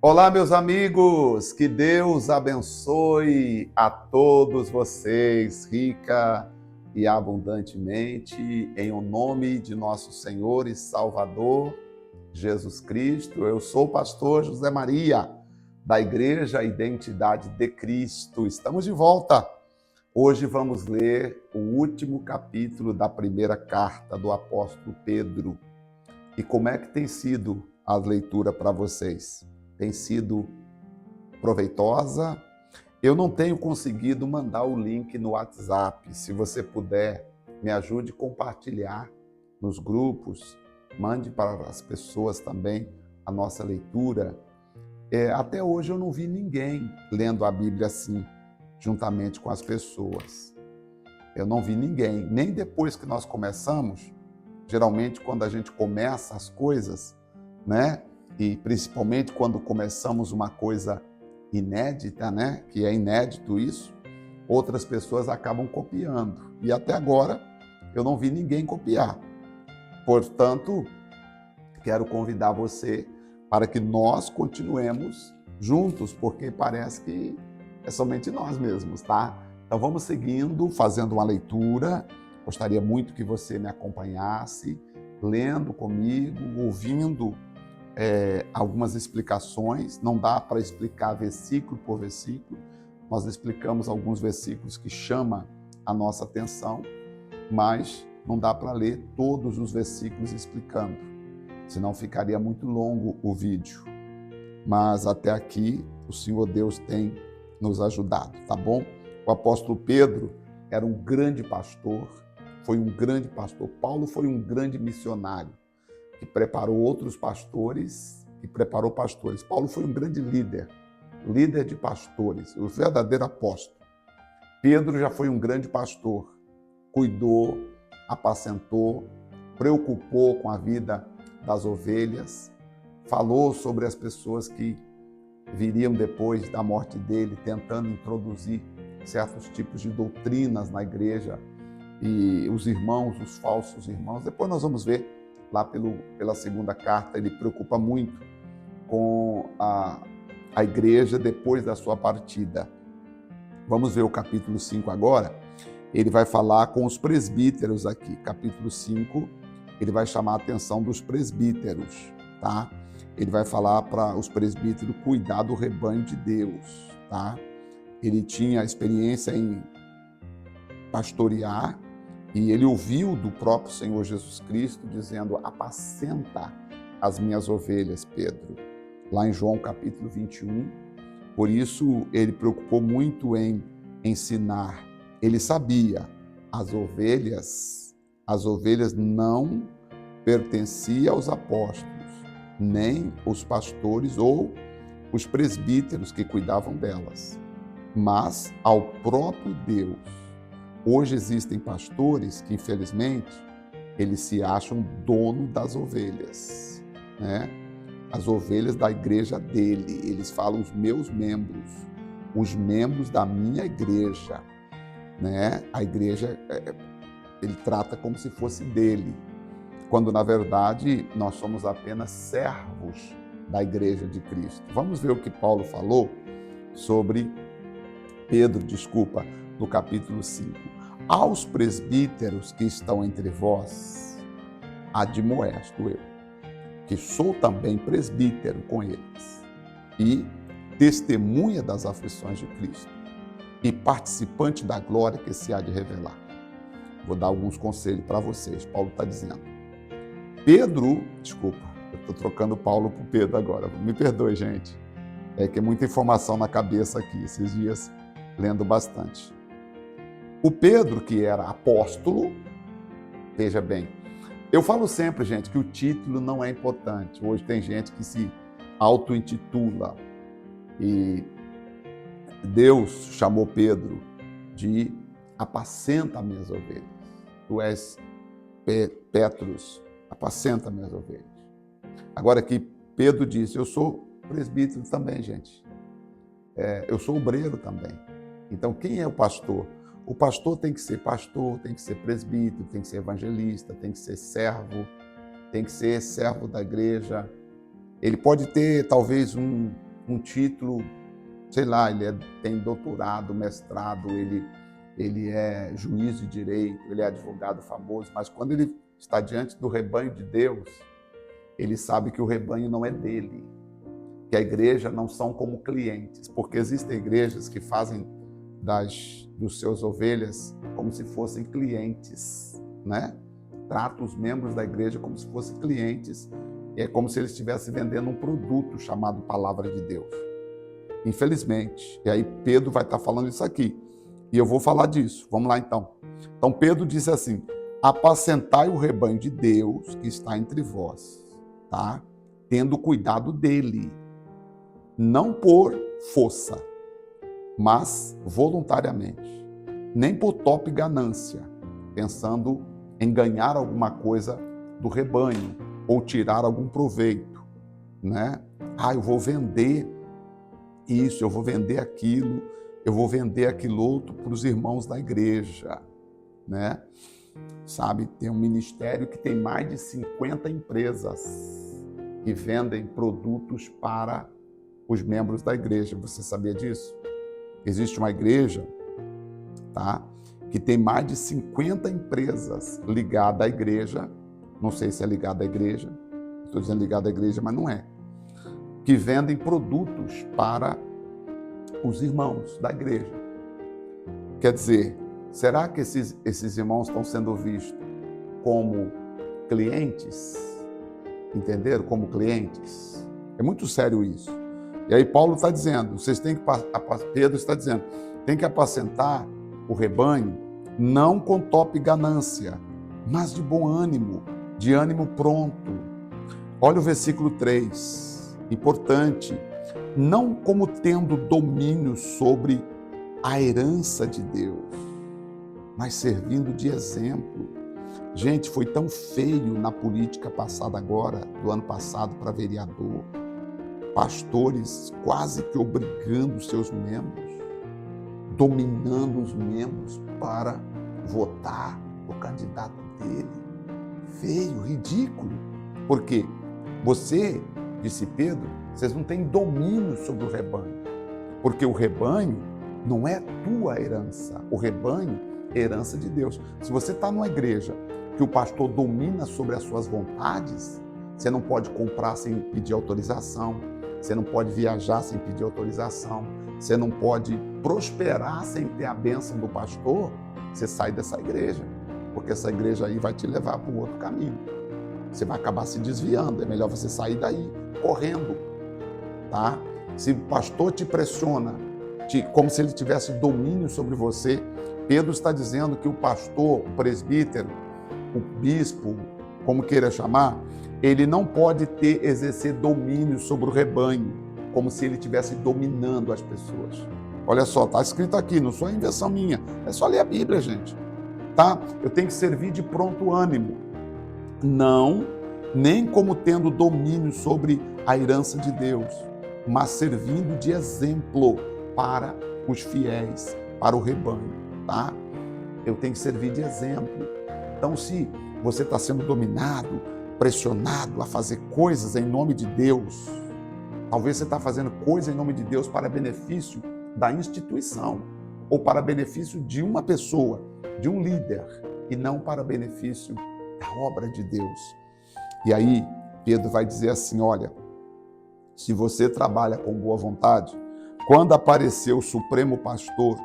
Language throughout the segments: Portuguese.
Olá, meus amigos, que Deus abençoe a todos vocês, rica e abundantemente, em o nome de nosso Senhor e Salvador, Jesus Cristo. Eu sou o pastor José Maria, da Igreja Identidade de Cristo. Estamos de volta. Hoje vamos ler o último capítulo da primeira carta do apóstolo Pedro. E como é que tem sido a leitura para vocês? Tem sido proveitosa? Eu não tenho conseguido mandar o link no WhatsApp. Se você puder, me ajude a compartilhar nos grupos, mande para as pessoas também a nossa leitura. Até hoje eu não vi ninguém lendo a Bíblia assim, juntamente com as pessoas. Eu não vi ninguém, nem depois que nós começamos. Geralmente, quando a gente começa as coisas, né? E principalmente quando começamos uma coisa inédita, né? Que é inédito isso, outras pessoas acabam copiando. E até agora eu não vi ninguém copiar. Portanto, quero convidar você para que nós continuemos juntos, porque parece que é somente nós mesmos, tá? Então vamos seguindo, fazendo uma leitura. Gostaria muito que você me acompanhasse, lendo comigo, ouvindo algumas explicações. Não dá para explicar versículo por versículo. Nós explicamos alguns versículos que chamam a nossa atenção, mas não dá para ler todos os versículos explicando, senão ficaria muito longo o vídeo. Mas até aqui o Senhor Deus tem nos ajudado, tá bom? O apóstolo Pedro era um grande pastor, foi um grande pastor. Paulo foi um grande missionário, que preparou outros pastores, que preparou pastores. Paulo foi um grande líder de pastores, o verdadeiro apóstolo. Pedro já foi um grande pastor, cuidou, apacentou, preocupou com a vida das ovelhas, falou sobre as pessoas que viriam depois da morte dele, tentando introduzir certos tipos de doutrinas na igreja, e os irmãos, os falsos irmãos. Depois nós vamos ver lá pela segunda carta, ele preocupa muito com a igreja depois da sua partida. Vamos ver o capítulo 5 agora. Ele vai falar com os presbíteros aqui. Capítulo 5, ele vai chamar a atenção dos presbíteros, tá? Ele vai falar para os presbíteros cuidar do rebanho de Deus, tá? Ele tinha experiência em pastorear, e ele ouviu do próprio Senhor Jesus Cristo dizendo: apacenta as minhas ovelhas, Pedro, lá em João capítulo 21. Por isso ele preocupou muito em ensinar. Ele sabia, as ovelhas não pertenciam aos apóstolos, nem os pastores ou os presbíteros que cuidavam delas, mas ao próprio Deus. Hoje existem pastores que, infelizmente, eles se acham dono das ovelhas, né? As ovelhas da igreja dele. Eles falam os meus membros, os membros da minha igreja, né? A igreja, ele trata como se fosse dele, quando na verdade nós somos apenas servos da igreja de Cristo. Vamos ver o que Paulo falou sobre Pedro, no capítulo 5. Aos presbíteros que estão entre vós, admoesto eu, que sou também presbítero com eles, e testemunha das aflições de Cristo, e participante da glória que se há de revelar. Vou dar alguns conselhos para vocês. Paulo está dizendo. Eu estou trocando Paulo por Pedro agora. Me perdoe, gente. É que é muita informação na cabeça aqui, esses dias, lendo bastante. O Pedro, que era apóstolo, veja bem, eu falo sempre, gente, que o título não é importante. Hoje tem gente que se auto-intitula, e Deus chamou Pedro de apacenta minhas ovelhas. Tu és Petrus, apacenta minhas ovelhas. Agora aqui, Pedro disse, eu sou presbítero também, gente. Eu sou obreiro também. Então, quem é o pastor? O pastor tem que ser presbítero, tem que ser evangelista, tem que ser servo da igreja. Ele pode ter, talvez, um título, sei lá, tem doutorado, mestrado, ele é juiz de direito, ele é advogado famoso, mas quando ele está diante do rebanho de Deus, ele sabe que o rebanho não é dele, que a igreja não são como clientes, porque existem igrejas que fazem dos seus ovelhas como se fossem clientes, né? Trata os membros da igreja como se fossem clientes, é como se eles estivessem vendendo um produto chamado Palavra de Deus. Infelizmente. E aí Pedro vai estar falando isso aqui. E eu vou falar disso. Vamos lá então. Então Pedro disse assim: apacentai o rebanho de Deus que está entre vós, tá? Tendo cuidado dele, não por força, mas voluntariamente, nem por top ganância, pensando em ganhar alguma coisa do rebanho ou tirar algum proveito, né? Eu vou vender isso, eu vou vender aquilo, eu vou vender aquilo outro para os irmãos da igreja, né? Sabe, tem um ministério que tem mais de 50 empresas que vendem produtos para os membros da igreja. Você sabia disso? Existe uma igreja, tá, que tem mais de 50 empresas ligadas à igreja, não sei se é ligada à igreja, estou dizendo ligada à igreja, mas não é, que vendem produtos para os irmãos da igreja. Quer dizer, será que esses irmãos estão sendo vistos como clientes? Entenderam? Como clientes? É muito sério isso. E aí Paulo está dizendo, Pedro está dizendo, tem que apacentar o rebanho, não com top ganância, mas de bom ânimo, de ânimo pronto. Olha o versículo 3, importante. Não como tendo domínio sobre a herança de Deus, mas servindo de exemplo. Gente, foi tão feio na política passada agora, do ano passado para vereador, pastores quase que obrigando seus membros, dominando os membros para votar no candidato dele. Feio, ridículo. Porque você, disse Pedro, vocês não têm domínio sobre o rebanho. Porque o rebanho não é tua herança. O rebanho é herança de Deus. Se você está numa igreja que o pastor domina sobre as suas vontades, você não pode comprar sem pedir autorização, você não pode viajar sem pedir autorização, você não pode prosperar sem ter a bênção do pastor, você sai dessa igreja, porque essa igreja aí vai te levar para um outro caminho. Você vai acabar se desviando, é melhor você sair daí, correndo, tá? Se o pastor te pressiona, como se ele tivesse domínio sobre você, Pedro está dizendo que o pastor, o presbítero, o bispo, como queira chamar, ele não pode exercer domínio sobre o rebanho, como se ele estivesse dominando as pessoas. Olha só, está escrito aqui, não sou invenção minha, é só ler a Bíblia, gente. Tá? Eu tenho que servir de pronto ânimo, não nem como tendo domínio sobre a herança de Deus, mas servindo de exemplo para os fiéis, para o rebanho, tá? Eu tenho que servir de exemplo. Então, se você está sendo dominado, pressionado a fazer coisas em nome de Deus, talvez você está fazendo coisas em nome de Deus para benefício da instituição ou para benefício de uma pessoa, de um líder, e não para benefício da obra de Deus. E aí, Pedro vai dizer assim, olha, se você trabalha com boa vontade, quando aparecer o Supremo Pastor,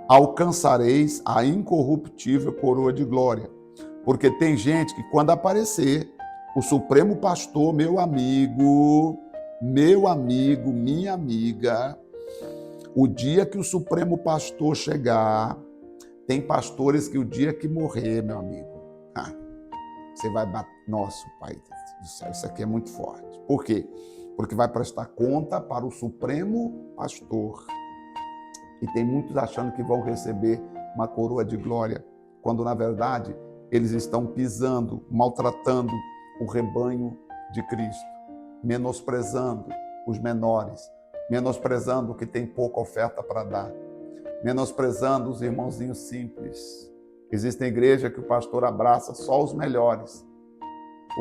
alcançareis a incorruptível coroa de glória. Porque tem gente que quando aparecer o Supremo Pastor, meu amigo, minha amiga, o dia que o Supremo Pastor chegar, tem pastores que o dia que morrer, meu amigo, você vai bater, nosso Pai do céu, isso aqui é muito forte. Por quê? Porque vai prestar conta para o Supremo Pastor. E tem muitos achando que vão receber uma coroa de glória, quando na verdade eles estão pisando, maltratando o rebanho de Cristo, menosprezando os menores, menosprezando o que tem pouca oferta para dar, menosprezando os irmãozinhos simples. Existe igreja que o pastor abraça só os melhores,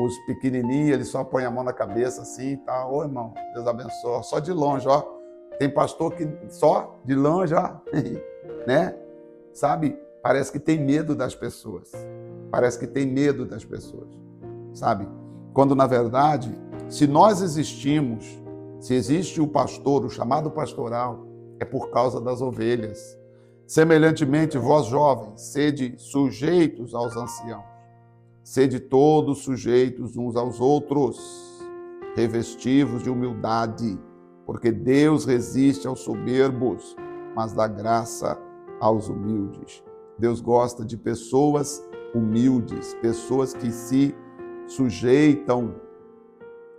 os pequenininhos, eles só põem a mão na cabeça assim e tal. Ô, irmão, Deus abençoe. Só de longe, ó. Tem pastor que só de longe, ó, né? Sabe? Parece que tem medo das pessoas. Parece que tem medo das pessoas, sabe? Quando, na verdade, se nós existimos, se existe o pastor, o chamado pastoral, é por causa das ovelhas. Semelhantemente, vós jovens, sede sujeitos aos anciãos. Sede todos sujeitos uns aos outros, revestivos de humildade, porque Deus resiste aos soberbos, mas dá graça aos humildes. Deus gosta de pessoas humildes, pessoas que se sujeitam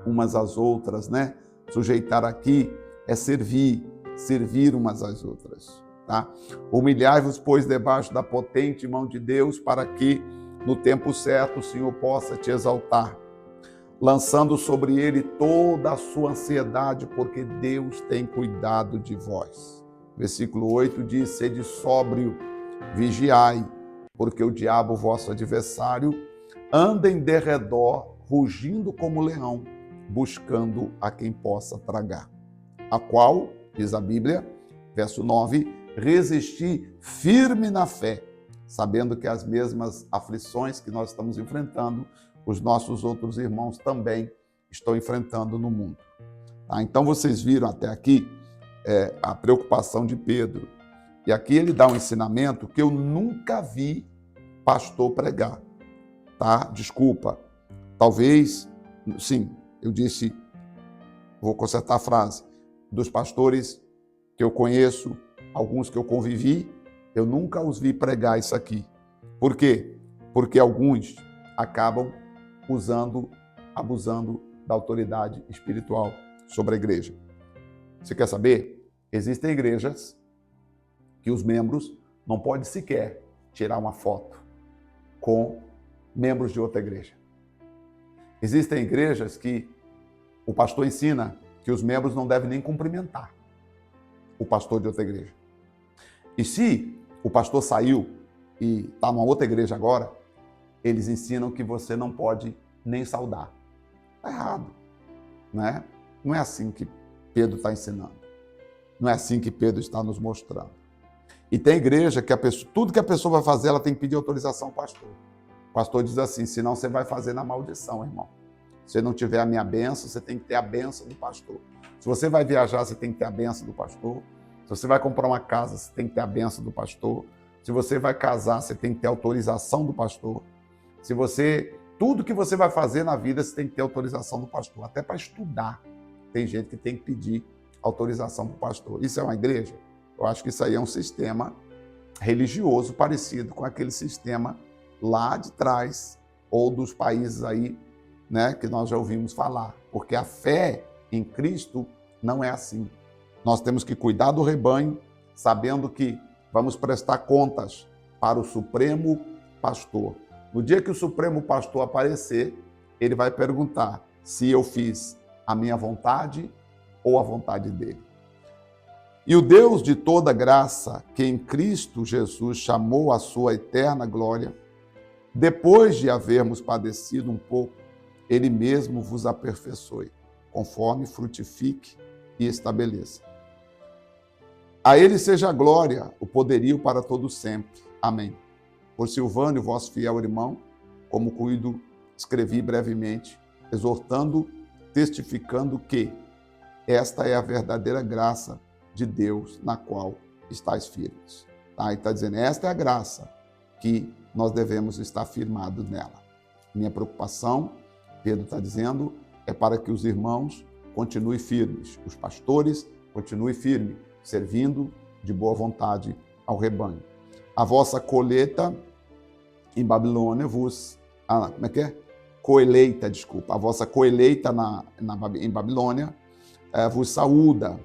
umas às outras, né? Sujeitar aqui é servir umas às outras, tá? Humilhai-vos, pois, debaixo da potente mão de Deus, para que, no tempo certo, o Senhor possa te exaltar, lançando sobre ele toda a sua ansiedade, porque Deus tem cuidado de vós. Versículo 8 diz: sede sóbrio, vigiai, porque o diabo, vosso adversário, anda em derredor, rugindo como leão, buscando a quem possa tragar. A qual, diz a Bíblia, verso 9, resisti firme na fé, sabendo que as mesmas aflições que nós estamos enfrentando, os nossos outros irmãos também estão enfrentando no mundo. Tá? Então vocês viram até aqui a preocupação de Pedro. E aqui ele dá um ensinamento que eu nunca vi pastor pregar. Tá? Desculpa. Talvez, sim, eu disse, vou consertar a frase, dos pastores que eu conheço, alguns que eu convivi, eu nunca os vi pregar isso aqui. Por quê? Porque alguns acabam abusando da autoridade espiritual sobre a igreja. Você quer saber? Existem igrejas que os membros não podem sequer tirar uma foto com membros de outra igreja. Existem igrejas que o pastor ensina que os membros não devem nem cumprimentar o pastor de outra igreja. E se o pastor saiu e está numa outra igreja agora, eles ensinam que você não pode nem saudar. Está errado, né? Não é assim que Pedro está ensinando. Não é assim que Pedro está nos mostrando. E tem igreja que tudo que a pessoa vai fazer, ela tem que pedir autorização ao pastor. O pastor diz assim: senão você vai fazer na maldição, irmão. Se não tiver a minha bênção, você tem que ter a bênção do pastor. Se você vai viajar, você tem que ter a bênção do pastor. Se você vai comprar uma casa, você tem que ter a bênção do pastor. Se você vai casar, você tem que ter a autorização do pastor. Tudo que você vai fazer na vida, você tem que ter autorização do pastor. Até para estudar, tem gente que tem que pedir autorização para o pastor. Isso é uma igreja? Eu acho que isso aí é um sistema religioso parecido com aquele sistema lá de trás, ou dos países aí, né, que nós já ouvimos falar. Porque a fé em Cristo não é assim. Nós temos que cuidar do rebanho, sabendo que vamos prestar contas para o Supremo Pastor. No dia que o Supremo Pastor aparecer, ele vai perguntar se eu fiz a minha vontade ou a vontade dele. E o Deus de toda graça, que em Cristo Jesus chamou a sua eterna glória, depois de havermos padecido um pouco, ele mesmo vos aperfeiçoe, conforme frutifique e estabeleça. A ele seja a glória, o poderio para todo sempre. Amém. Por Silvânio, vosso fiel irmão, como cuido, escrevi brevemente, exortando, testificando que esta é a verdadeira graça de Deus na qual estáis firmes. Tá? E está dizendo, esta é a graça que nós devemos estar firmados nela. Minha preocupação, Pedro está dizendo, é para que os irmãos continuem firmes, os pastores continuem firmes, servindo de boa vontade ao rebanho. A vossa colheita em Babilônia vos... Coeleita, desculpa. A vossa coeleita em Babilônia vos saúda.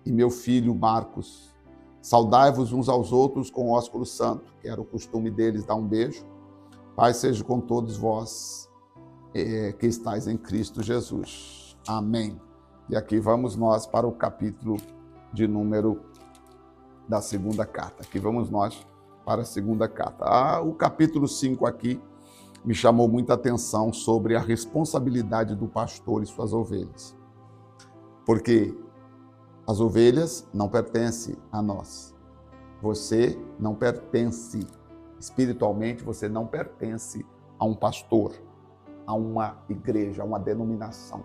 E meu filho Marcos, saudai-vos uns aos outros com ósculo santo, que era o costume deles dar um beijo. Pai seja com todos vós que estáis em Cristo Jesus. Amém. E aqui vamos nós para o capítulo de número da segunda carta. Aqui vamos nós para a segunda carta. O capítulo 5 aqui me chamou muita atenção sobre a responsabilidade do pastor e suas ovelhas. Porque as ovelhas não pertencem a nós. Você não pertence, espiritualmente, você não pertence a um pastor, a uma igreja, a uma denominação.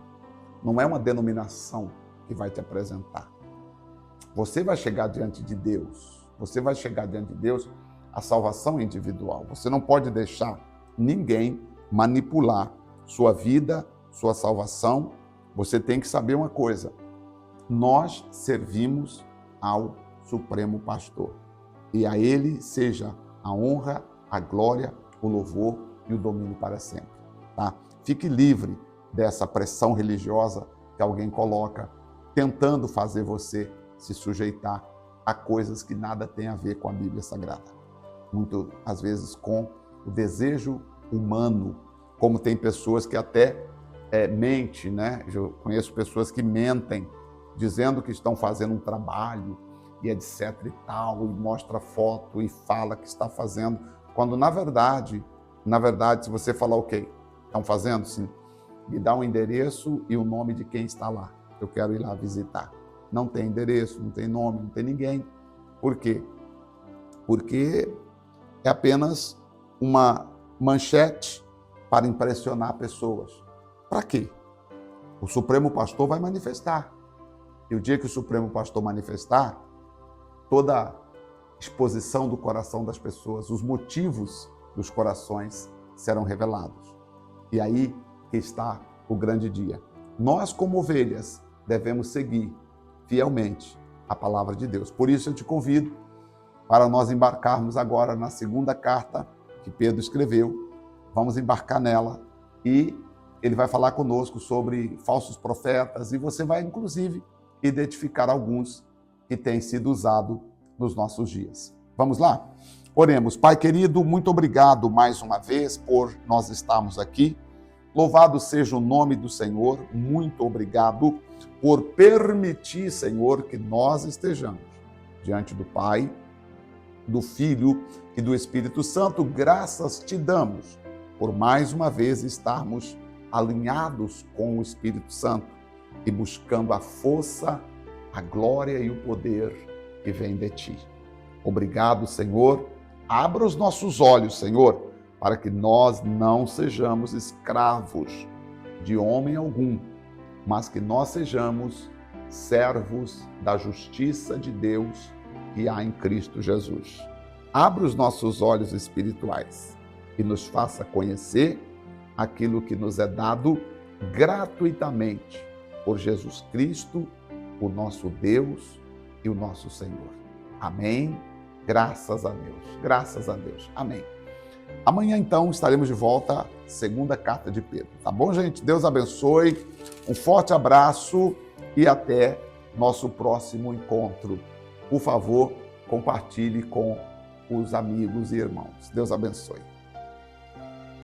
Não é uma denominação que vai te apresentar. Você vai chegar diante de Deus. Você vai chegar diante de Deus a salvação individual. Você não pode deixar ninguém manipular sua vida, sua salvação. Você tem que saber uma coisa. Nós servimos ao Supremo Pastor. E a Ele seja a honra, a glória, o louvor e o domínio para sempre. Tá? Fique livre dessa pressão religiosa que alguém coloca, tentando fazer você se sujeitar a coisas que nada tem a ver com a Bíblia Sagrada. Muito, às vezes, com o desejo humano, como tem pessoas que até mentem, né? Eu conheço pessoas que mentem, dizendo que estão fazendo um trabalho e etc e tal, e mostra foto e fala que está fazendo, quando na verdade, se você falar, ok, estão fazendo sim, me dá um endereço e o nome de quem está lá, eu quero ir lá visitar. Não tem endereço, não tem nome, não tem ninguém. Por quê? Porque é apenas uma manchete para impressionar pessoas. Para quê? O Supremo Pastor vai manifestar. E o dia que o Supremo Pastor manifestar, toda a exposição do coração das pessoas, os motivos dos corações serão revelados. E aí que está o grande dia. Nós, como ovelhas, devemos seguir fielmente a palavra de Deus. Por isso eu te convido para nós embarcarmos agora na segunda carta que Pedro escreveu. Vamos embarcar nela e ele vai falar conosco sobre falsos profetas e você vai, inclusive, identificar alguns que têm sido usados nos nossos dias. Vamos lá? Oremos. Pai querido, muito obrigado mais uma vez por nós estarmos aqui. Louvado seja o nome do Senhor. Muito obrigado por permitir, Senhor, que nós estejamos diante do Pai, do Filho e do Espírito Santo. Graças te damos por mais uma vez estarmos alinhados com o Espírito Santo e buscando a força, a glória e o poder que vem de ti. Obrigado, Senhor. Abra os nossos olhos, Senhor, para que nós não sejamos escravos de homem algum, mas que nós sejamos servos da justiça de Deus que há em Cristo Jesus. Abra os nossos olhos espirituais e nos faça conhecer aquilo que nos é dado gratuitamente por Jesus Cristo, o nosso Deus e o nosso Senhor. Amém. Graças a Deus. Graças a Deus. Amém. Amanhã, então, estaremos de volta, segunda carta de Pedro. Tá bom, gente? Deus abençoe. Um forte abraço e até nosso próximo encontro. Por favor, compartilhe com os amigos e irmãos. Deus abençoe.